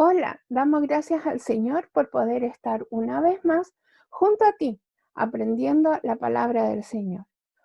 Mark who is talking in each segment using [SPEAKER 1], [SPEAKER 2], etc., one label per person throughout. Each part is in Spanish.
[SPEAKER 1] Hola, damos gracias al Señor por poder estar una vez más junto a ti, aprendiendo la palabra del Señor.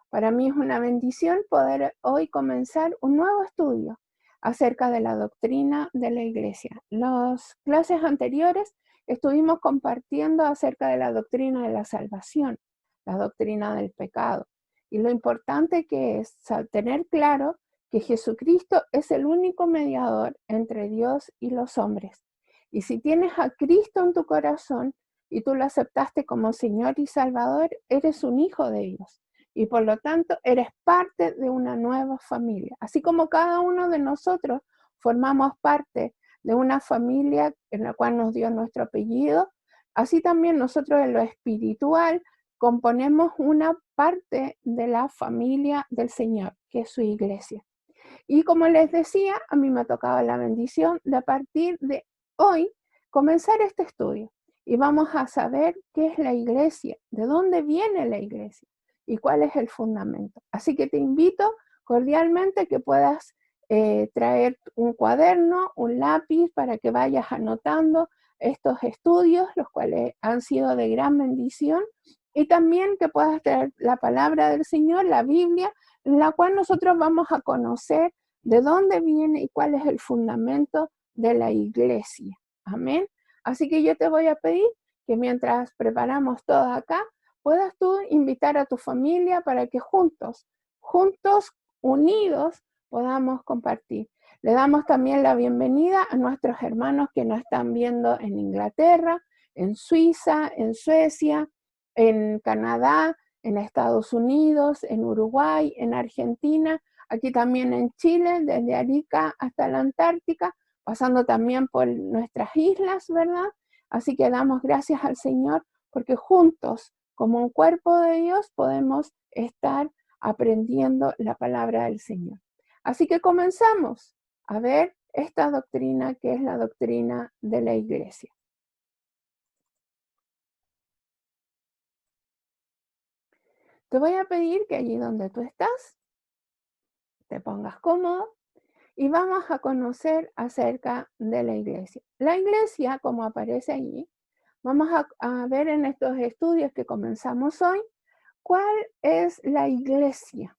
[SPEAKER 1] Para mí es una bendición poder hoy comenzar un nuevo estudio acerca de la doctrina de la iglesia. Las clases anteriores estuvimos compartiendo acerca de la doctrina de la salvación, la doctrina del pecado y lo importante que es tener claro que Jesucristo es el único mediador entre Dios y los hombres. Y si tienes a Cristo en tu corazón y tú lo aceptaste como Señor y Salvador, eres un hijo de Dios. Y por lo tanto, eres parte de una nueva familia. Así como cada uno de nosotros formamos parte de una familia en la cual nos dio nuestro apellido, así también nosotros en lo espiritual componemos una parte de la familia del Señor, que es su iglesia. Y como les decía, a mí me ha tocado la bendición de a partir de hoy comenzar este estudio. Y vamos a saber qué es la iglesia, de dónde viene la iglesia y cuál es el fundamento. Así que te invito cordialmente que puedas traer un cuaderno, un lápiz para que vayas anotando estos estudios, los cuales han sido de gran bendición, y también que puedas traer la palabra del Señor, la Biblia, en la cual nosotros vamos a conocer de dónde viene y cuál es el fundamento de la iglesia. Amén. Así que yo te voy a pedir que mientras preparamos todo acá, puedas tú invitar a tu familia para que juntos, unidos, podamos compartir. Le damos también la bienvenida a nuestros hermanos que nos están viendo en Inglaterra, en Suiza, en Suecia, en Canadá, en Estados Unidos, en Uruguay, en Argentina, aquí también en Chile, desde Arica hasta la Antártica, pasando también por nuestras islas, ¿verdad? Así que damos gracias al Señor porque juntos, como un cuerpo de Dios, podemos estar aprendiendo la palabra del Señor. Así que comenzamos a ver esta doctrina que es la doctrina de la iglesia. Te voy a pedir que allí donde tú estás, te pongas cómodo y vamos a conocer acerca de la iglesia. La iglesia, como aparece allí, vamos a ver en estos estudios que comenzamos hoy, ¿cuál es la iglesia?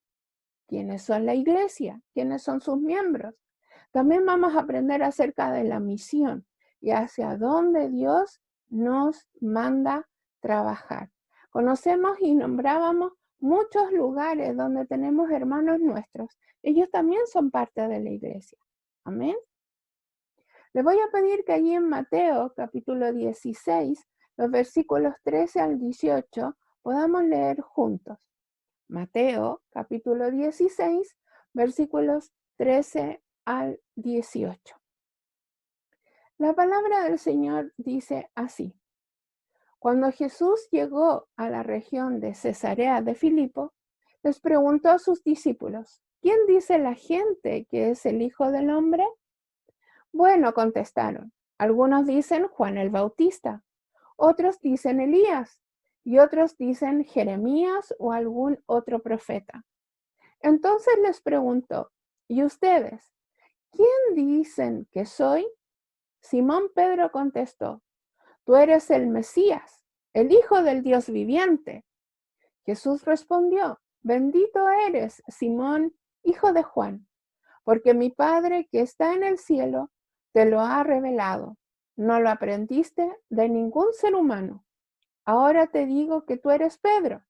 [SPEAKER 1] ¿Quiénes son la iglesia? ¿Quiénes son sus miembros? También vamos a aprender acerca de la misión y hacia dónde Dios nos manda trabajar. Conocemos y nombrábamos muchos lugares donde tenemos hermanos nuestros. Ellos también son parte de la iglesia. Amén. Le voy a pedir que allí en Mateo capítulo 16, los versículos 13 al 18, podamos leer juntos. Mateo capítulo 16, versículos 13 al 18. La palabra del Señor dice así: Cuando Jesús llegó a la región de Cesarea de Filipo, les preguntó a sus discípulos: ¿Quién dice la gente que es el Hijo del Hombre? Bueno, contestaron, algunos dicen Juan el Bautista, otros dicen Elías y otros dicen Jeremías o algún otro profeta. Entonces les preguntó, ¿y ustedes? ¿Quién dicen que soy? Simón Pedro contestó, tú eres el Mesías, el Hijo del Dios viviente. Jesús respondió, bendito eres, Simón, hijo de Juan, porque mi Padre que está en el cielo te lo ha revelado. No lo aprendiste de ningún ser humano. Ahora te digo que tú eres Pedro,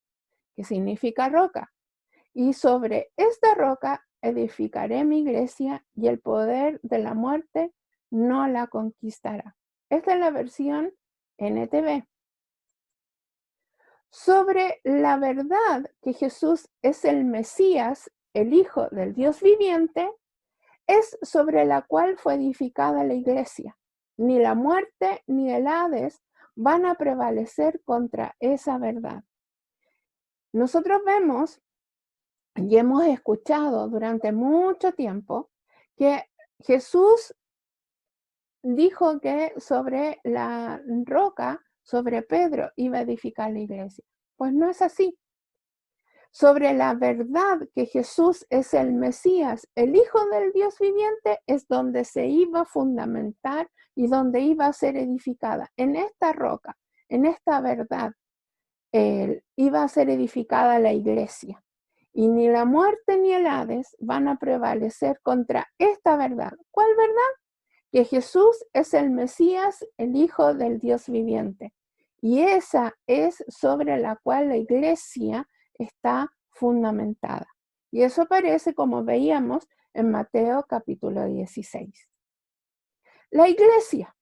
[SPEAKER 1] que significa roca, y sobre esta roca edificaré mi iglesia y el poder de la muerte no la conquistará. Esta es la versión NTV. Sobre la verdad que Jesús es el Mesías, el Hijo del Dios viviente, es sobre la cual fue edificada la iglesia. Ni la muerte ni el Hades van a prevalecer contra esa verdad. Nosotros vemos y hemos escuchado durante mucho tiempo que Jesús dijo que sobre la roca, sobre Pedro, iba a edificar la iglesia. Pues no es así. sobre la verdad que Jesús es el Mesías, el Hijo del Dios viviente, es donde se iba a fundamentar y donde iba a ser edificada. En esta roca, en esta verdad, iba a ser edificada la iglesia. Y ni la muerte ni el Hades van a prevalecer contra esta verdad. ¿Cuál verdad? Que Jesús es el Mesías, el Hijo del Dios viviente. Y esa es sobre la cual la iglesia está fundamentada. Y eso aparece, como veíamos, en Mateo capítulo 16. La iglesia.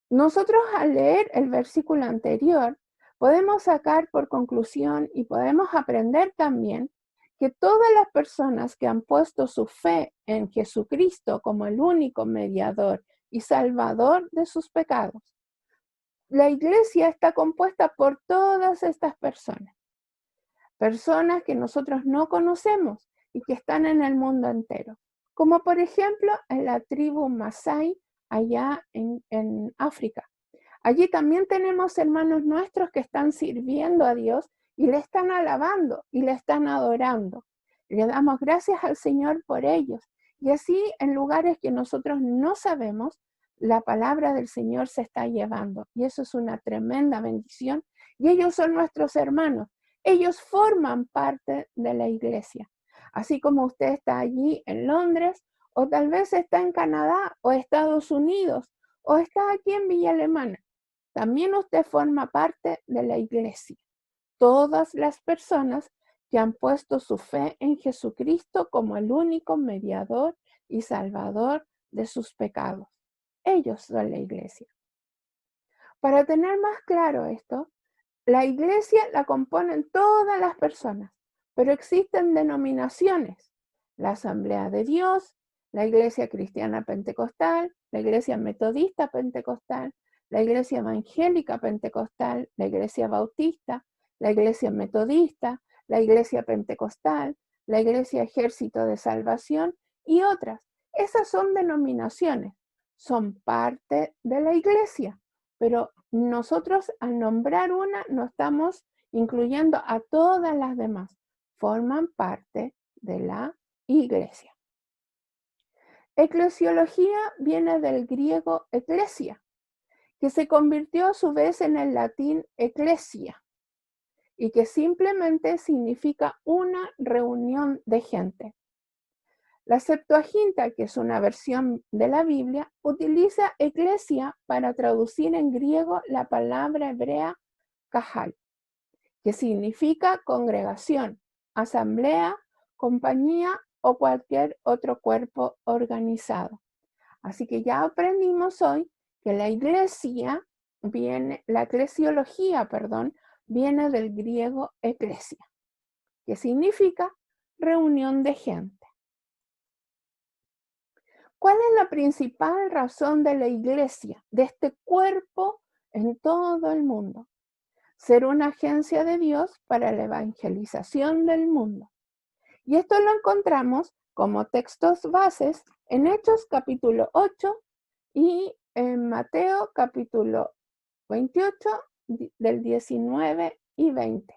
[SPEAKER 1] Nosotros al leer el versículo anterior, podemos sacar por conclusión y podemos aprender también que todas las personas que han puesto su fe en Jesucristo como el único mediador y salvador de sus pecados, la iglesia está compuesta por todas estas personas. Personas que nosotros no conocemos y que están en el mundo entero. Como por ejemplo en la tribu Masái allá en África. Allí también tenemos hermanos nuestros que están sirviendo a Dios y le están alabando y le están adorando. Le damos gracias al Señor por ellos. Y así en lugares que nosotros no sabemos, la palabra del Señor se está llevando. Y eso es una tremenda bendición. Y ellos son nuestros hermanos. Ellos forman parte de la iglesia. Así como usted está allí en Londres, o tal vez está en Canadá, o Estados Unidos, o está aquí en Villa Alemana. También usted forma parte de la iglesia. Todas las personas que han puesto su fe en Jesucristo como el único mediador y salvador de sus pecados. Ellos son la iglesia. Para tener más claro esto, la iglesia la componen todas las personas, pero existen denominaciones. La Asamblea de Dios, la Iglesia Cristiana Pentecostal, la Iglesia Metodista Pentecostal, la Iglesia Evangélica Pentecostal, la Iglesia Bautista, la Iglesia Metodista, la Iglesia Pentecostal, la Iglesia Ejército de Salvación y otras. Esas son denominaciones, son parte de la iglesia, pero nosotros al nombrar una no estamos incluyendo a todas las demás. Forman parte de la iglesia. Eclesiología viene del griego eclesia, que se convirtió a su vez en el latín ecclesia y que simplemente significa una reunión de gente. La Septuaginta, que es una versión de la Biblia, utiliza eclesia para traducir en griego la palabra hebrea kahal, que significa congregación, asamblea, compañía o cualquier otro cuerpo organizado. Así que ya aprendimos hoy que la eclesiología, viene del griego eclesia, que significa reunión de gente. ¿Cuál es la principal razón de la iglesia, de este cuerpo en todo el mundo? Ser una agencia de Dios para la evangelización del mundo. Y esto lo encontramos como textos bases en Hechos capítulo 8 y en Mateo capítulo 28 del 19 y 20.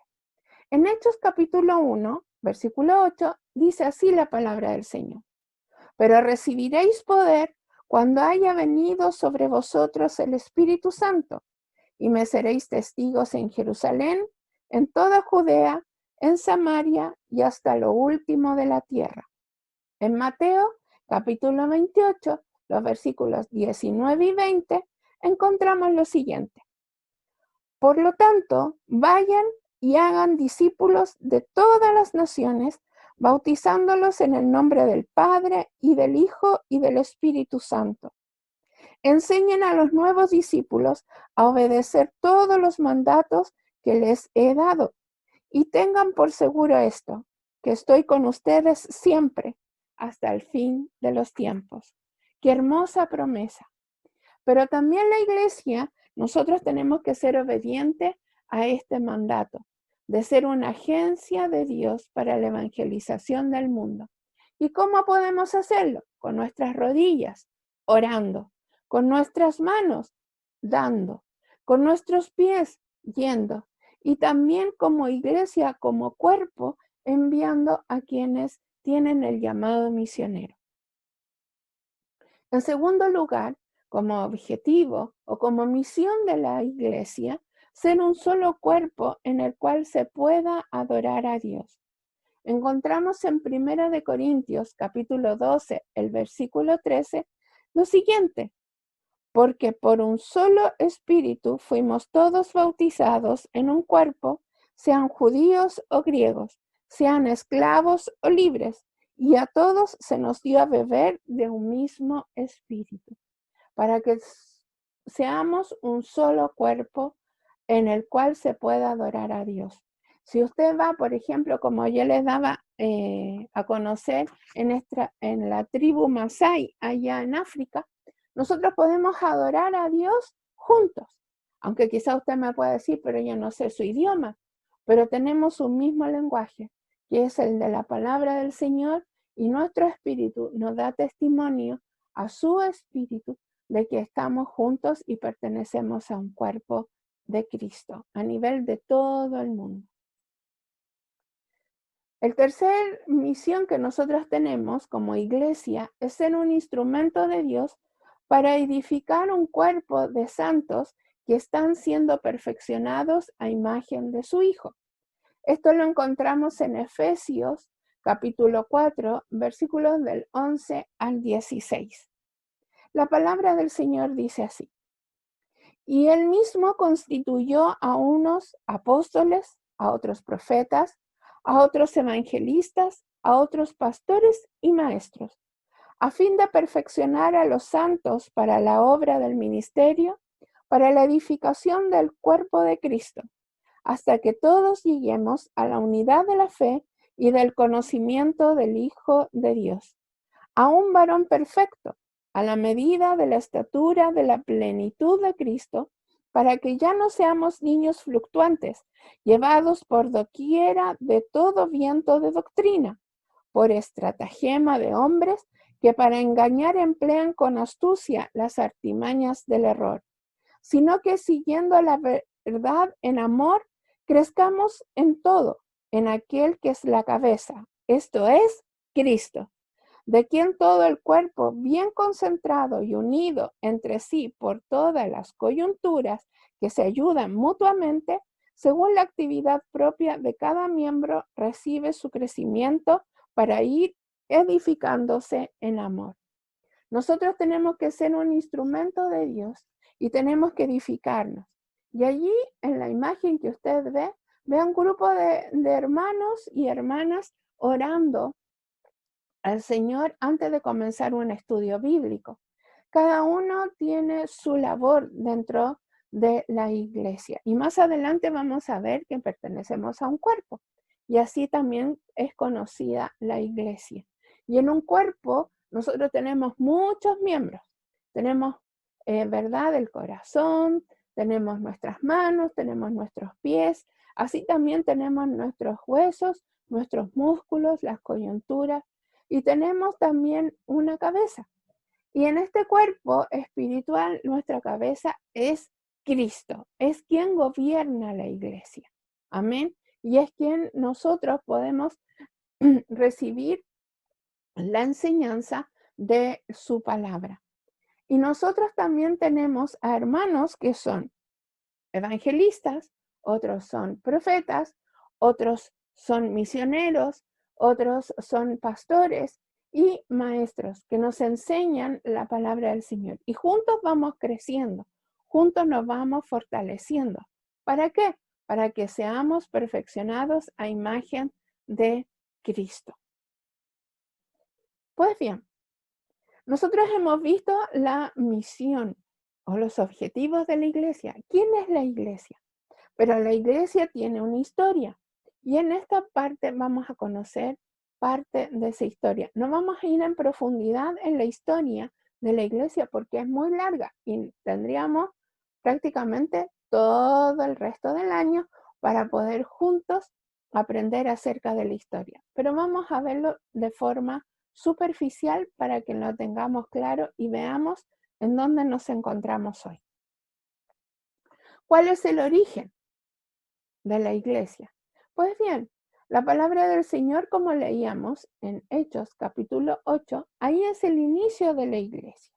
[SPEAKER 1] En Hechos capítulo 1, versículo 8, dice así la palabra del Señor. Pero recibiréis poder cuando haya venido sobre vosotros el Espíritu Santo, y me seréis testigos en Jerusalén, en toda Judea, en Samaria y hasta lo último de la tierra. En Mateo, capítulo 28, los versículos 19 y 20, encontramos lo siguiente. Por lo tanto, vayan y hagan discípulos de todas las naciones, bautizándolos en el nombre del Padre y del Hijo y del Espíritu Santo. Enseñen a los nuevos discípulos a obedecer todos los mandatos que les he dado. Y tengan por seguro esto, que estoy con ustedes siempre, hasta el fin de los tiempos. Qué hermosa promesa. Pero también la iglesia, nosotros tenemos que ser obedientes a este mandato, de ser una agencia de Dios para la evangelización del mundo. ¿Y cómo podemos hacerlo? Con nuestras rodillas, orando, con nuestras manos, dando, con nuestros pies, yendo, y también como iglesia, como cuerpo, enviando a quienes tienen el llamado misionero. En segundo lugar, como objetivo o como misión de la iglesia, ser un solo cuerpo en el cual se pueda adorar a Dios. Encontramos en 1 de Corintios capítulo 12, el versículo 13, lo siguiente: porque por un solo espíritu fuimos todos bautizados en un cuerpo, sean judíos o griegos, sean esclavos o libres, y a todos se nos dio a beber de un mismo espíritu, para que seamos un solo cuerpo en el cual se pueda adorar a Dios. Si usted va, por ejemplo, como yo les daba a conocer en la tribu Masái, allá en África, nosotros podemos adorar a Dios juntos. Aunque quizá usted me pueda decir, pero yo no sé su idioma, pero tenemos un mismo lenguaje, que es el de la palabra del Señor, y nuestro espíritu nos da testimonio a su espíritu de que estamos juntos y pertenecemos a un cuerpo de Cristo a nivel de todo el mundo. El tercer misión que nosotros tenemos como iglesia es ser un instrumento de Dios para edificar un cuerpo de santos que están siendo perfeccionados a imagen de su Hijo. Esto lo encontramos en Efesios capítulo 4, versículos del 11 al 16. La palabra del Señor dice así: y él mismo constituyó a unos apóstoles, a otros profetas, a otros evangelistas, a otros pastores y maestros, a fin de perfeccionar a los santos para la obra del ministerio, para la edificación del cuerpo de Cristo, hasta que todos lleguemos a la unidad de la fe y del conocimiento del Hijo de Dios, a un varón perfecto, a la medida de la estatura de la plenitud de Cristo, para que ya no seamos niños fluctuantes, llevados por doquiera de todo viento de doctrina, por estratagema de hombres que para engañar emplean con astucia las artimañas del error, sino que siguiendo la verdad en amor, crezcamos en todo, en aquel que es la cabeza, esto es Cristo, de quien todo el cuerpo, bien concentrado y unido entre sí por todas las coyunturas que se ayudan mutuamente, según la actividad propia de cada miembro, recibe su crecimiento para ir edificándose en amor. Nosotros tenemos que ser un instrumento de Dios y tenemos que edificarnos. Y allí, en la imagen que usted ve un grupo de hermanos y hermanas orando al Señor antes de comenzar un estudio bíblico. Cada uno tiene su labor dentro de la iglesia. Y más adelante vamos a ver que pertenecemos a un cuerpo. Y así también es conocida la iglesia. Y en un cuerpo nosotros tenemos muchos miembros. Tenemos, ¿verdad?, el corazón, tenemos nuestras manos, tenemos nuestros pies. Así también tenemos nuestros huesos, nuestros músculos, las coyunturas. Y tenemos también una cabeza. Y en este cuerpo espiritual, nuestra cabeza es Cristo, es quien gobierna la iglesia. Amén. Y es quien nosotros podemos recibir la enseñanza de su palabra. Y nosotros también tenemos a hermanos que son evangelistas, otros son profetas, otros son misioneros, otros son pastores y maestros que nos enseñan la palabra del Señor. Y juntos vamos creciendo, juntos nos vamos fortaleciendo. ¿Para qué? Para que seamos perfeccionados a imagen de Cristo. Pues bien, nosotros hemos visto la misión o los objetivos de la iglesia. ¿Quién es la iglesia? Pero la iglesia tiene una historia y en esta parte vamos a conocer parte de esa historia. No vamos a ir en profundidad en la historia de la iglesia porque es muy larga y tendríamos prácticamente todo el resto del año para poder juntos aprender acerca de la historia. Pero vamos a verlo de forma superficial para que lo tengamos claro y veamos en dónde nos encontramos hoy. ¿Cuál es el origen? de la iglesia. Pues bien, la palabra del Señor, como leíamos en Hechos capítulo 8, ahí es el inicio de la iglesia.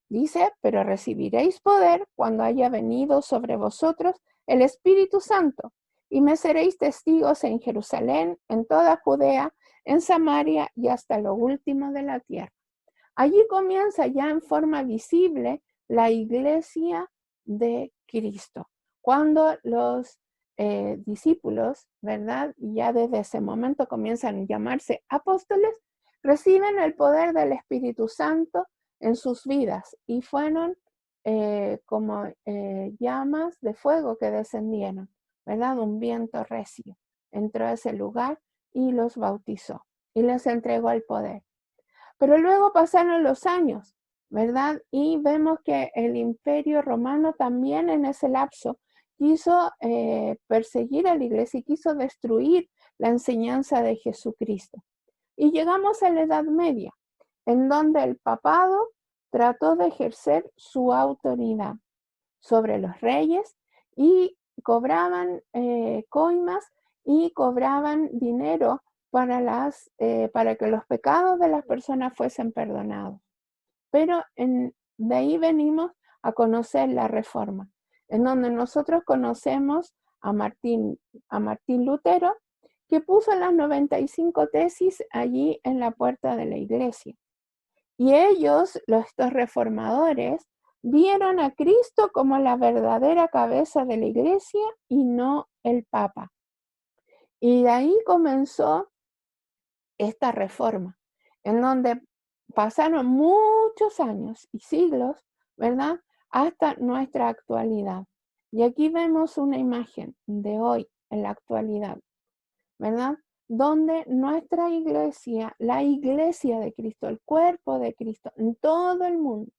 [SPEAKER 1] Dice, pero recibiréis poder cuando haya venido sobre vosotros el Espíritu Santo, y me seréis testigos en Jerusalén, en toda Judea, en Samaria y hasta lo último de la tierra. Allí comienza ya en forma visible la iglesia de Cristo. Cuando los discípulos, ¿verdad? Y ya desde ese momento comienzan a llamarse apóstoles, reciben el poder del Espíritu Santo en sus vidas y fueron como llamas de fuego que descendieron, ¿verdad? Un viento recio entró a ese lugar y los bautizó y les entregó el poder. Pero luego pasaron los años, ¿verdad? Y vemos que el Imperio Romano también en ese lapso quiso perseguir a la iglesia y quiso destruir la enseñanza de Jesucristo. Y llegamos a la Edad Media, en donde el papado trató de ejercer su autoridad sobre los reyes y cobraban coimas y cobraban dinero para que los pecados de las personas fuesen perdonados. Pero de ahí venimos a conocer la Reforma, en donde nosotros conocemos a Martín Lutero, que puso las 95 tesis allí en la puerta de la iglesia. Y ellos, estos reformadores, vieron a Cristo como la verdadera cabeza de la iglesia y no el Papa. Y de ahí comenzó esta reforma, en donde pasaron muchos años y siglos, ¿verdad? Hasta nuestra actualidad. Y aquí vemos una imagen de hoy, en la actualidad, ¿verdad? Donde nuestra iglesia, la iglesia de Cristo, el cuerpo de Cristo, en todo el mundo,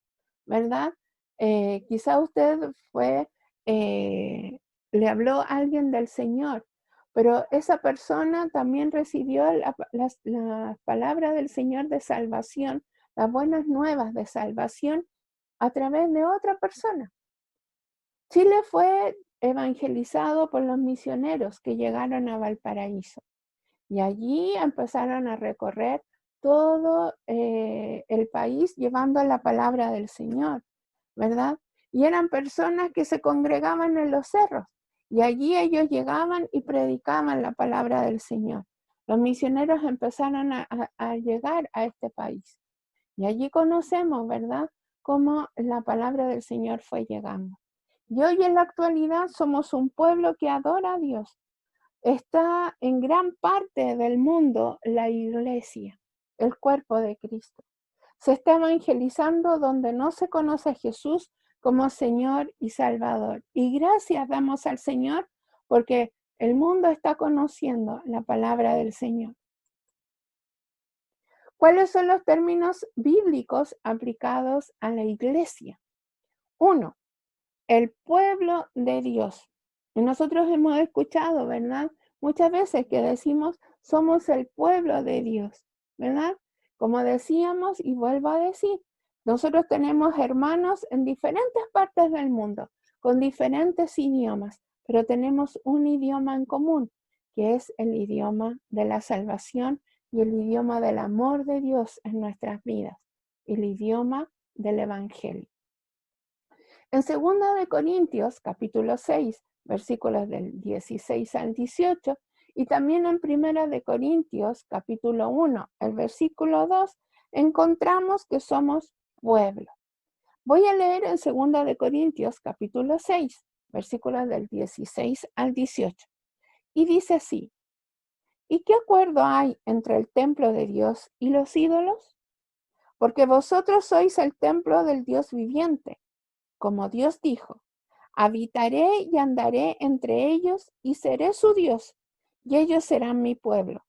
[SPEAKER 1] ¿verdad? Quizá usted le habló a alguien del Señor, pero esa persona también recibió la palabra del Señor de salvación, las buenas nuevas de salvación a través de otra persona. Chile fue evangelizado por los misioneros que llegaron a Valparaíso y allí empezaron a recorrer todo el país llevando la palabra del Señor, ¿verdad? Y eran personas que se congregaban en los cerros y allí ellos llegaban y predicaban la palabra del Señor. Los misioneros empezaron a llegar a este país y allí conocemos, ¿verdad?, cómo la palabra del Señor fue llegando. Y hoy en la actualidad somos un pueblo que adora a Dios. Está en gran parte del mundo la iglesia, el cuerpo de Cristo. Se está evangelizando donde no se conoce a Jesús como Señor y Salvador. Y gracias damos al Señor porque el mundo está conociendo la palabra del Señor. ¿Cuáles son los términos bíblicos aplicados a la iglesia? 1. El pueblo de Dios. Y nosotros hemos escuchado, ¿verdad? Muchas veces que decimos, somos el pueblo de Dios, ¿verdad? Como decíamos, y vuelvo a decir, nosotros tenemos hermanos en diferentes partes del mundo, con diferentes idiomas, pero tenemos un idioma en común, que es el idioma de la salvación y el idioma del amor de Dios en nuestras vidas, el idioma del Evangelio. En 2 de Corintios, capítulo 6, versículos del 16 al 18, y también en 1 de Corintios, capítulo 1, el versículo 2, encontramos que somos pueblo. Voy a leer en 2 de Corintios, capítulo 6, versículos del 16 al 18. Y dice así: ¿y qué acuerdo hay entre el templo de Dios y los ídolos? Porque vosotros sois el templo del Dios viviente. Como Dios dijo, habitaré y andaré entre ellos y seré su Dios, y ellos serán mi pueblo.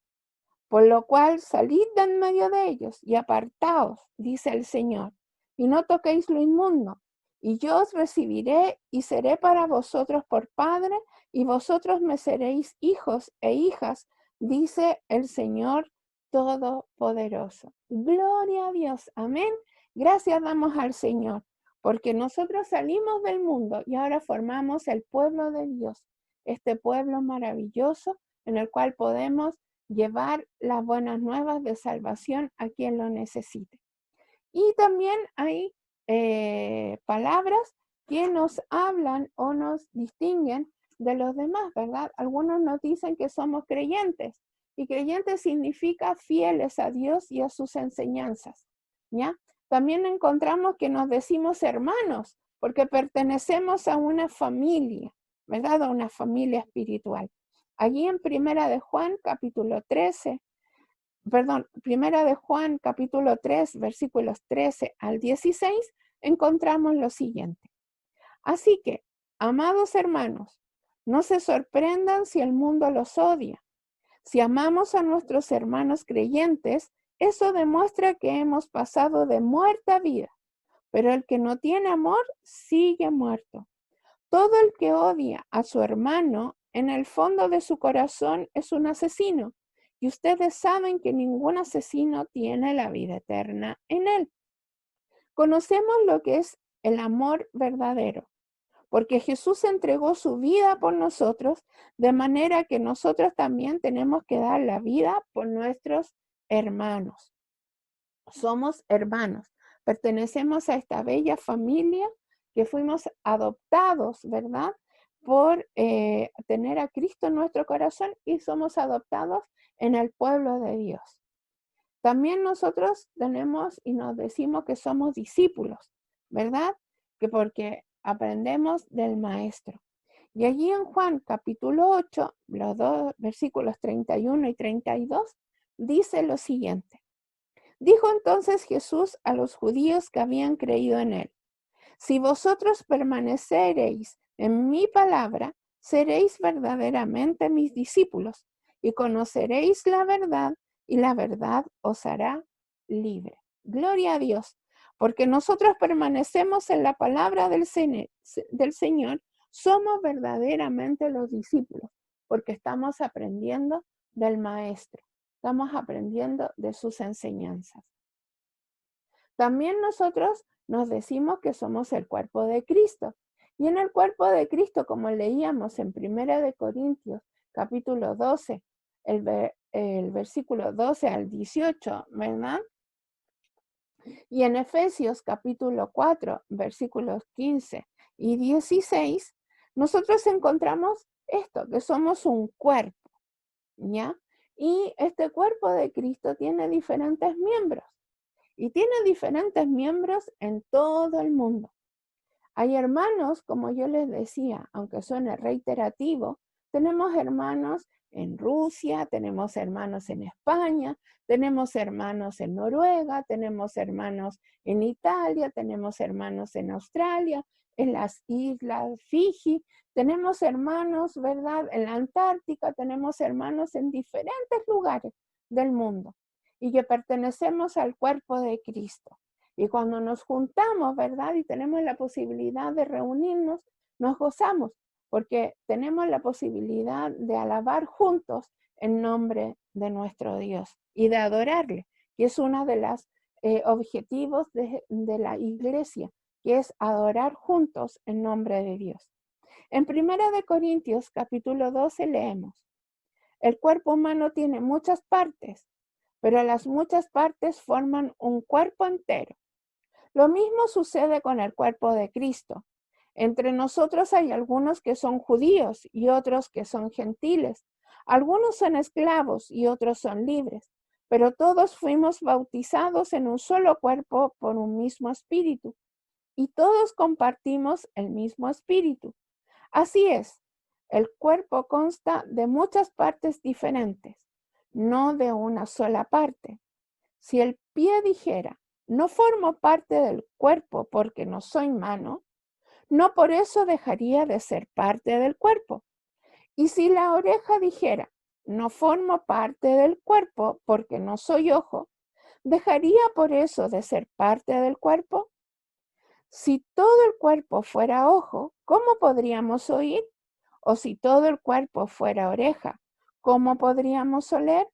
[SPEAKER 1] Por lo cual salid de en medio de ellos y apartaos, dice el Señor, y no toquéis lo inmundo, y yo os recibiré y seré para vosotros por Padre, y vosotros me seréis hijos e hijas, dice el Señor Todopoderoso. Gloria a Dios, amén. Gracias damos al Señor, porque nosotros salimos del mundo y ahora formamos el pueblo de Dios. este pueblo maravilloso en el cual podemos llevar las buenas nuevas de salvación a quien lo necesite. Y también hay palabras que nos hablan o nos distinguen de los demás, ¿verdad? Algunos nos dicen que somos creyentes y creyentes significa fieles a Dios y a sus enseñanzas, ¿ya? También encontramos que nos decimos hermanos porque pertenecemos a una familia, ¿verdad? A una familia espiritual. Allí en Primera de Juan, capítulo 13, Primera de Juan, capítulo 3, versículos 13 al 16, encontramos lo siguiente. Así que, amados hermanos, no se sorprendan si el mundo los odia. Si amamos a nuestros hermanos creyentes, eso demuestra que hemos pasado de muerte a vida. Pero el que no tiene amor sigue muerto. Todo el que odia a su hermano, en el fondo de su corazón es un asesino. Y ustedes saben que ningún asesino tiene la vida eterna en él. Conocemos lo que es el amor verdadero, porque Jesús entregó su vida por nosotros, de manera que nosotros también tenemos que dar la vida por nuestros hermanos. Somos hermanos, pertenecemos a esta bella familia que fuimos adoptados, ¿verdad? Por tener a Cristo en nuestro corazón y somos adoptados en el pueblo de Dios. También nosotros tenemos y nos decimos que somos discípulos, ¿verdad? Que porque aprendemos del Maestro. Y allí en Juan capítulo 8, los dos versículos 31 y 32, dice lo siguiente. Dijo entonces Jesús a los judíos que habían creído en él, si vosotros permaneceréis en mi palabra, seréis verdaderamente mis discípulos y conoceréis la verdad y la verdad os hará libre. Gloria a Dios, porque nosotros permanecemos en la palabra del Señor, somos verdaderamente los discípulos, porque estamos aprendiendo del Maestro, estamos aprendiendo de sus enseñanzas. También nosotros nos decimos que somos el cuerpo de Cristo. Y en el cuerpo de Cristo, como leíamos en 1 Corintios, capítulo 12, el versículo 12 al 18, ¿verdad? Y en Efesios, capítulo 4, versículos 15 y 16, nosotros encontramos esto, que somos un cuerpo, ¿ya? Y este cuerpo de Cristo tiene diferentes miembros. Y tiene diferentes miembros en todo el mundo. Hay hermanos, como yo les decía, aunque suene reiterativo, tenemos hermanos en Rusia, tenemos hermanos en España, tenemos hermanos en Noruega, tenemos hermanos en Italia, tenemos hermanos en Australia, en las islas Fiji, tenemos hermanos, ¿verdad? En la Antártica, tenemos hermanos en diferentes lugares del mundo y que pertenecemos al cuerpo de Cristo. Y cuando nos juntamos, ¿verdad? Y tenemos la posibilidad de reunirnos, nos gozamos, porque tenemos la posibilidad de alabar juntos en nombre de nuestro Dios y de adorarle, que es uno de los objetivos de la iglesia, que es adorar juntos en nombre de Dios. En 1 Corintios capítulo 12 leemos, el cuerpo humano tiene muchas partes, pero las muchas partes forman un cuerpo entero. Lo mismo sucede con el cuerpo de Cristo. Entre nosotros hay algunos que son judíos y otros que son gentiles. Algunos son esclavos y otros son libres, pero todos fuimos bautizados en un solo cuerpo por un mismo espíritu y todos compartimos el mismo espíritu. Así es, el cuerpo consta de muchas partes diferentes, no de una sola parte. Si el pie dijera, no formo parte del cuerpo porque no soy mano, no por eso dejaría de ser parte del cuerpo. Y si la oreja dijera, no formo parte del cuerpo porque no soy ojo, ¿dejaría por eso de ser parte del cuerpo? Si todo el cuerpo fuera ojo, ¿cómo podríamos oír? O si todo el cuerpo fuera oreja, ¿cómo podríamos oler?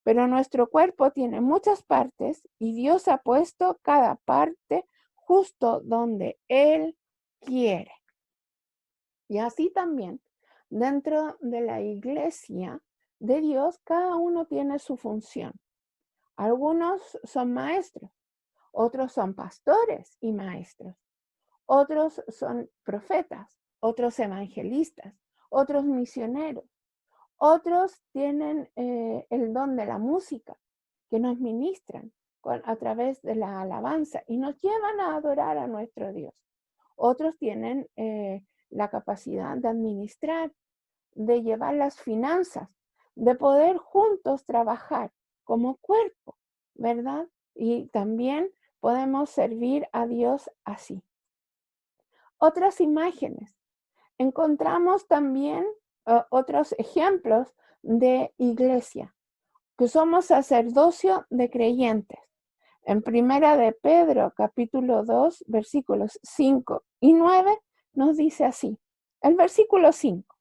[SPEAKER 1] Pero nuestro cuerpo tiene muchas partes y Dios ha puesto cada parte justo donde Él quiere. Y así también Dentro de la iglesia de Dios, cada uno tiene su función. Algunos son maestros, otros son pastores y maestros, otros son profetas, otros evangelistas, otros misioneros, otros tienen el don de la música, que nos ministran a través de la alabanza y nos llevan a adorar a nuestro Dios. Otros tienen la capacidad de administrar, de llevar las finanzas, de poder juntos trabajar como cuerpo, ¿verdad? Y también podemos servir a Dios así. Otras imágenes. Encontramos también otros ejemplos de iglesia, que somos sacerdocio de creyentes. En Primera de Pedro, capítulo 2, versículos 5 y 9, nos dice así. El versículo 5.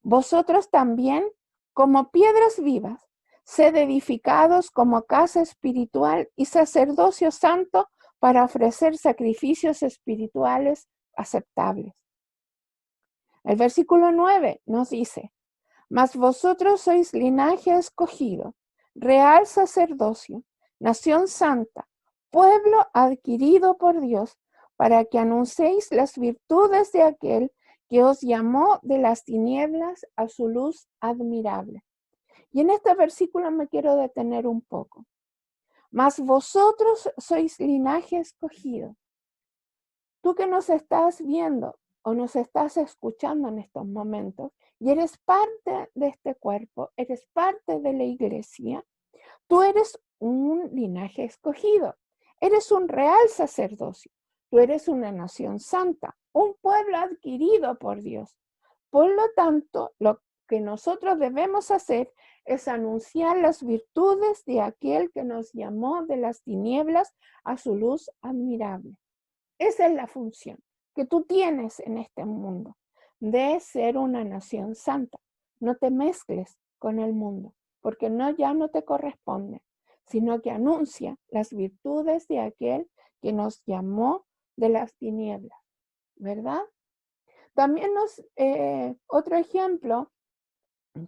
[SPEAKER 1] Vosotros también, como piedras vivas, sed edificados como casa espiritual y sacerdocio santo para ofrecer sacrificios espirituales aceptables. El versículo 9 nos dice, mas vosotros sois linaje escogido, real sacerdocio, nación santa, pueblo adquirido por Dios, para que anunciéis las virtudes de aquel que os llamó de las tinieblas a su luz admirable. Y en este versículo me quiero detener un poco. Mas vosotros sois linaje escogido. Tú que nos estás viendo o nos estás escuchando en estos momentos y eres parte de este cuerpo, eres parte de la iglesia, tú eres un linaje escogido, eres un real sacerdocio, tú eres una nación santa, un pueblo adquirido por Dios. Por lo tanto, lo que nosotros debemos hacer es anunciar las virtudes de aquel que nos llamó de las tinieblas a su luz admirable. Esa es la función que tú tienes en este mundo, de ser una nación santa. No te mezcles con el mundo, porque ya no te corresponde, sino que anuncia las virtudes de aquel que nos llamó de las tinieblas, ¿verdad? También otro ejemplo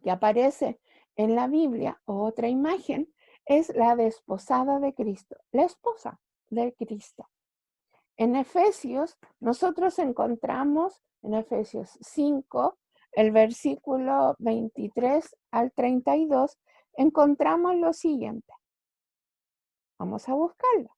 [SPEAKER 1] que aparece en la Biblia, o otra imagen, es la desposada de Cristo, la esposa de Cristo. En Efesios, nosotros encontramos en Efesios 5, el versículo 23 al 32, encontramos lo siguiente. Vamos a buscarlo.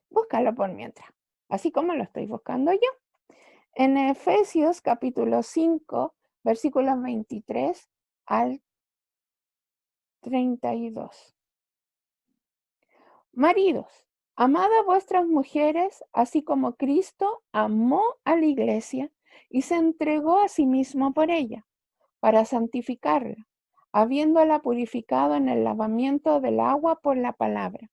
[SPEAKER 1] Búscalo por mientras, así como lo estoy buscando yo. En Efesios capítulo 5, versículos 23 al 32. Maridos, amad a vuestras mujeres, así como Cristo amó a la iglesia y se entregó a sí mismo por ella, para santificarla, habiéndola purificado en el lavamiento del agua por la palabra,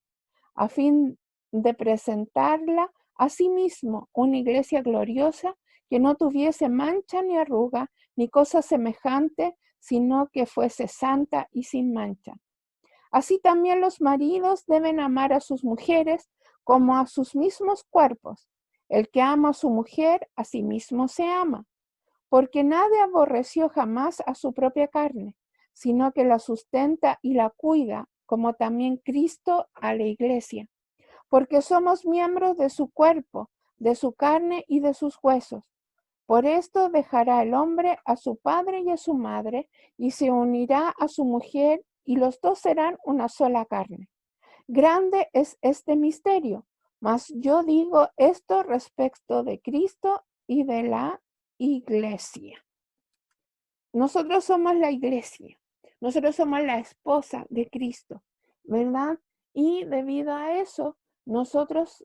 [SPEAKER 1] a fin de presentarla a sí mismo una iglesia gloriosa que no tuviese mancha ni arruga ni cosa semejante, sino que fuese santa y sin mancha. Así también los maridos deben amar a sus mujeres como a sus mismos cuerpos. El que ama a su mujer, a sí mismo se ama, porque nadie aborreció jamás a su propia carne, sino que la sustenta y la cuida, como también Cristo a la iglesia, porque somos miembros de su cuerpo, de su carne y de sus huesos. Por esto dejará el hombre a su padre y a su madre, y se unirá a su mujer, y los dos serán una sola carne. Grande es este misterio, mas yo digo esto respecto de Cristo y de la iglesia. Nosotros somos la iglesia, nosotros somos la esposa de Cristo, ¿verdad? Y debido a eso, nosotros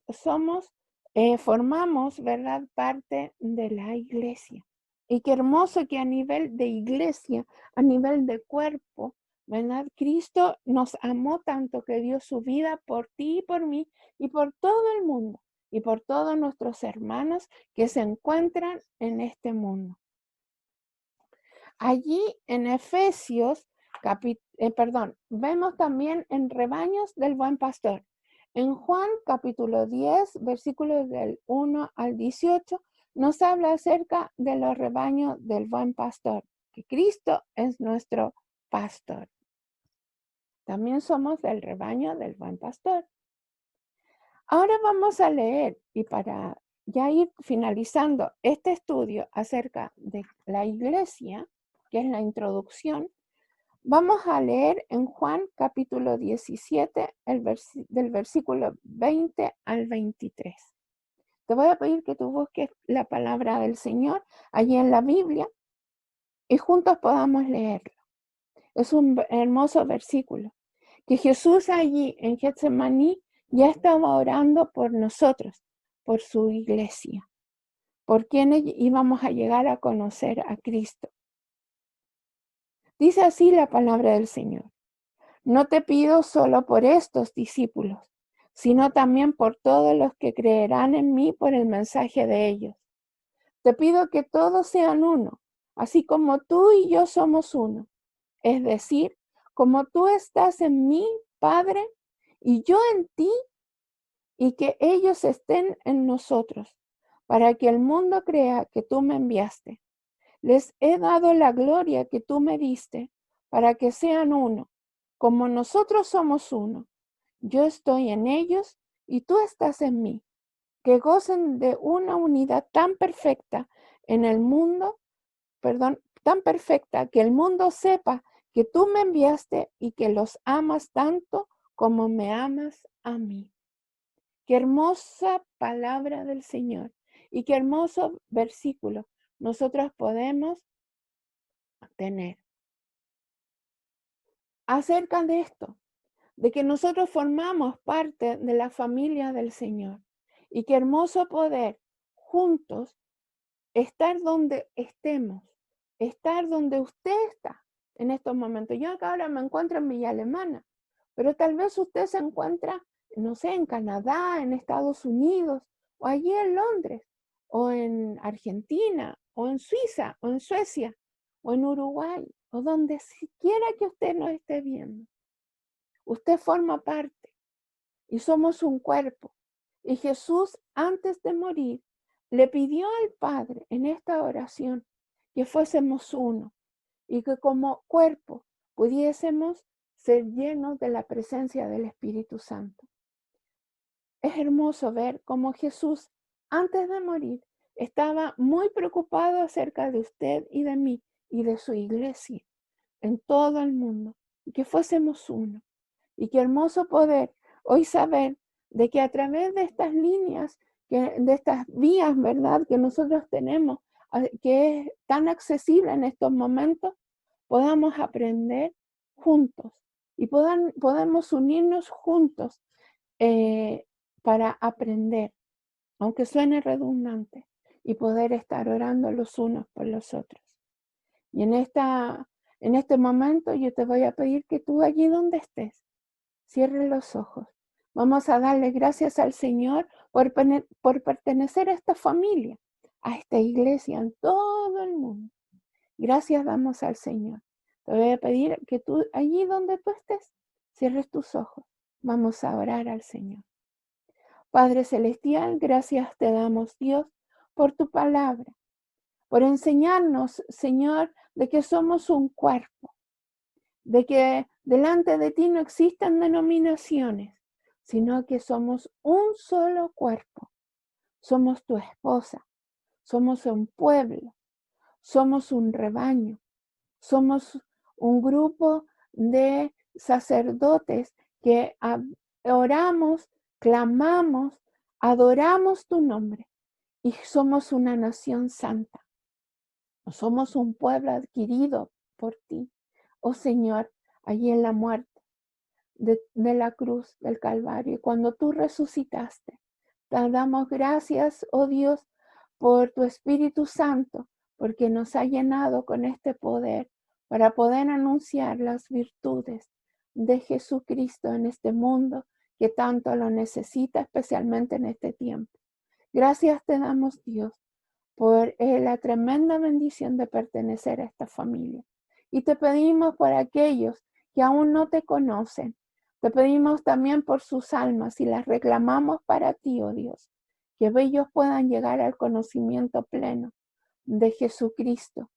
[SPEAKER 1] formamos, ¿verdad?, parte de la iglesia. Y qué hermoso que a nivel de iglesia, a nivel de cuerpo, ¿verdad? Cristo nos amó tanto que dio su vida por ti y por mí y por todo el mundo y por todos nuestros hermanos que se encuentran en este mundo. Allí en Efesios, vemos también en rebaños del buen pastor. En Juan capítulo 10, versículos del 1 al 18, nos habla acerca de los rebaños del buen pastor, que Cristo es nuestro pastor. También somos del rebaño del buen pastor. Ahora vamos a leer, y para ya ir finalizando este estudio acerca de la iglesia, que es la introducción, vamos a leer en Juan capítulo 17, del versículo 20 al 23. Te voy a pedir que tú busques la palabra del Señor allí en la Biblia y juntos podamos leerlo. Es un hermoso versículo, que Jesús allí en Getsemaní ya estaba orando por nosotros, por su iglesia, por quienes íbamos a llegar a conocer a Cristo. Dice así la palabra del Señor: no te pido solo por estos discípulos, sino también por todos los que creerán en mí por el mensaje de ellos. Te pido que todos sean uno, así como tú y yo somos uno. Es decir, como tú estás en mí, Padre, y yo en ti, y que ellos estén en nosotros, para que el mundo crea que tú me enviaste. Les he dado la gloria que tú me diste, para que sean uno, como nosotros somos uno. Yo estoy en ellos y tú estás en mí. Que gocen de una unidad tan perfecta en el mundo, tan perfecta que el mundo sepa que tú me enviaste y que los amas tanto como me amas a mí. Qué hermosa palabra del Señor y qué hermoso versículo nosotros podemos tener acerca de esto, de que nosotros formamos parte de la familia del Señor. Y qué hermoso poder juntos estar donde estemos, estar donde usted está en estos momentos. Yo acá ahora me encuentro en Villa Alemana, pero tal vez usted se encuentra, no sé, en Canadá, en Estados Unidos, o allí en Londres, o en Argentina, o en Suiza, o en Suecia, o en Uruguay, o donde quiera que usted nos esté viendo. Usted forma parte y somos un cuerpo. Y Jesús, antes de morir, le pidió al Padre en esta oración que fuésemos uno y que como cuerpo pudiésemos ser llenos de la presencia del Espíritu Santo. Es hermoso ver cómo Jesús, antes de morir, estaba muy preocupado acerca de usted y de mí y de su iglesia en todo el mundo, y que fuésemos uno. Y qué hermoso poder hoy saber de que a través de estas líneas, de estas vías, ¿verdad?, que nosotros tenemos, que es tan accesible en estos momentos, podamos aprender juntos y podemos unirnos juntos para aprender, aunque suene redundante, y poder estar orando los unos por los otros. Y en este momento yo te voy a pedir que tú allí donde estés, cierres los ojos. Vamos a darle gracias al Señor por pertenecer a esta familia, a esta iglesia en todo el mundo. Gracias damos al Señor. Te voy a pedir que tú allí donde tú estés, cierres tus ojos. Vamos a orar al Señor. Padre Celestial, gracias te damos, Dios, por tu palabra, por enseñarnos, Señor, de que somos un cuerpo, de que delante de ti no existen denominaciones, sino que somos un solo cuerpo. Somos tu esposa, somos un pueblo, somos un rebaño, somos un grupo de sacerdotes que oramos, clamamos, adoramos tu nombre y somos una nación santa. Somos un pueblo adquirido por ti, oh Señor, allí en la muerte de la cruz del Calvario. Cuando tú resucitaste, te damos gracias, oh Dios, por tu Espíritu Santo, porque nos ha llenado con este poder para poder anunciar las virtudes de Jesucristo en este mundo que tanto lo necesita, especialmente en este tiempo. Gracias te damos, Dios, por la tremenda bendición de pertenecer a esta familia. Y te pedimos por aquellos que aún no te conocen. Te pedimos también por sus almas y las reclamamos para ti, oh Dios. que ellos puedan llegar al conocimiento pleno de Jesucristo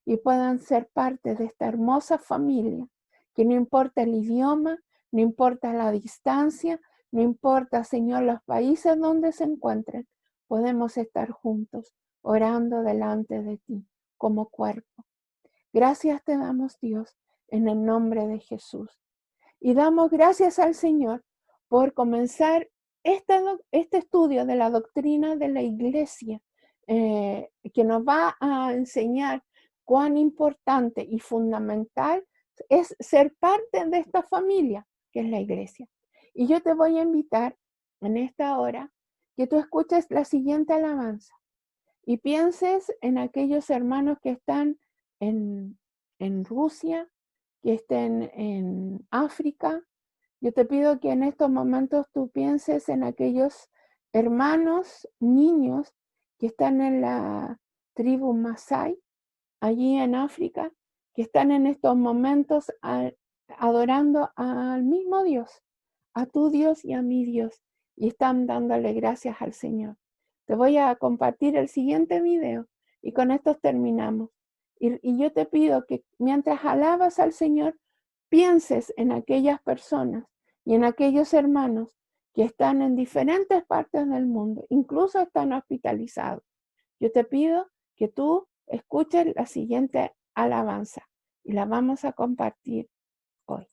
[SPEAKER 1] y puedan ser parte de esta hermosa familia, que no importa el idioma, no importa la distancia, no importa, Señor, los países donde se encuentren, podemos estar juntos, orando delante de ti como cuerpo. Gracias te damos, Dios, en el nombre de Jesús. Y damos gracias al Señor por comenzar este estudio de la doctrina de la iglesia, que nos va a enseñar cuán importante y fundamental es ser parte de esta familia que es la iglesia. Y yo te voy a invitar en esta hora que tú escuches la siguiente alabanza y pienses en aquellos hermanos que están en Rusia, que estén en África. Yo te pido que en estos momentos tú pienses en aquellos hermanos, niños que están en la tribu Masái, allí en África, que están en estos momentos adorando al mismo Dios, a tu Dios y a mi Dios, y están dándole gracias al Señor. Te voy a compartir el siguiente video y con esto terminamos. Y yo te pido que mientras alabas al Señor, pienses en aquellas personas y en aquellos hermanos que están en diferentes partes del mundo, incluso están hospitalizados. Yo te pido que tú escuches la siguiente alabanza y la vamos a compartir hoy.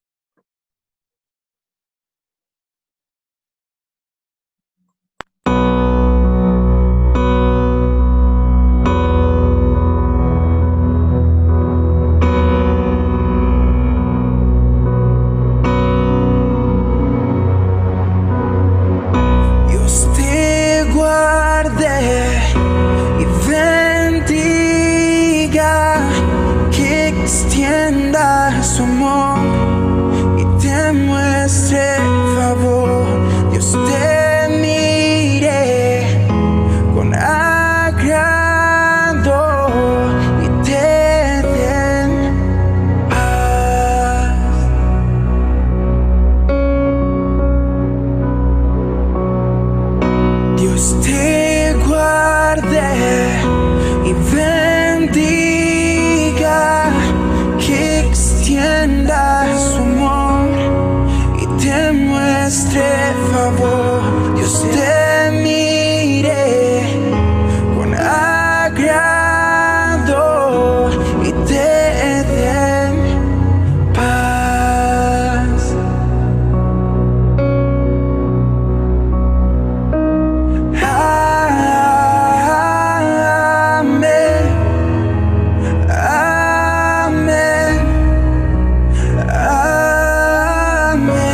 [SPEAKER 2] Su amor y te muestre favor. Dios te mire con agrado y te den paz. Dios te guarde y bendiga, que extienda su amor y te muestre favor. Dios te mire con agrado y te den paz. Amén. Amén. Amén.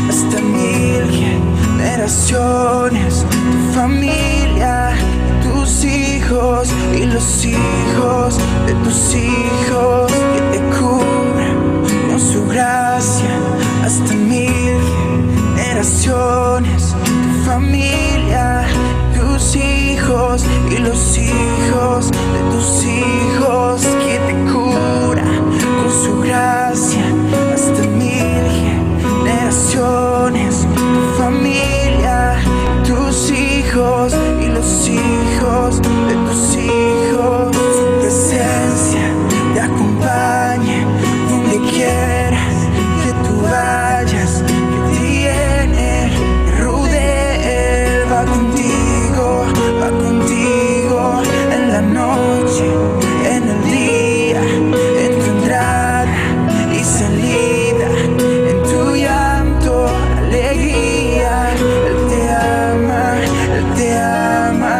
[SPEAKER 2] Hasta 1000 generaciones, tu familia, tus hijos y los hijos de tus hijos, que te cubra con su gracia. Hasta 1000 generaciones, tu familia, tus hijos y los hijos de tus hijos, que te cubra con su gracia. Hasta 1000 generaciones, tu familia, tus hijos y los hijos de tus hijos. Su presencia te acompañe donde quieras que tú vayas, que te llene, te rodee. Va contigo en la noche, en el día, en tu entrada y salida, en tu llanto, alegría. Él te ama, Él te ama,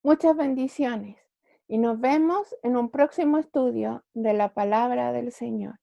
[SPEAKER 1] Muchas bendiciones y nos vemos en un próximo estudio de la palabra del Señor.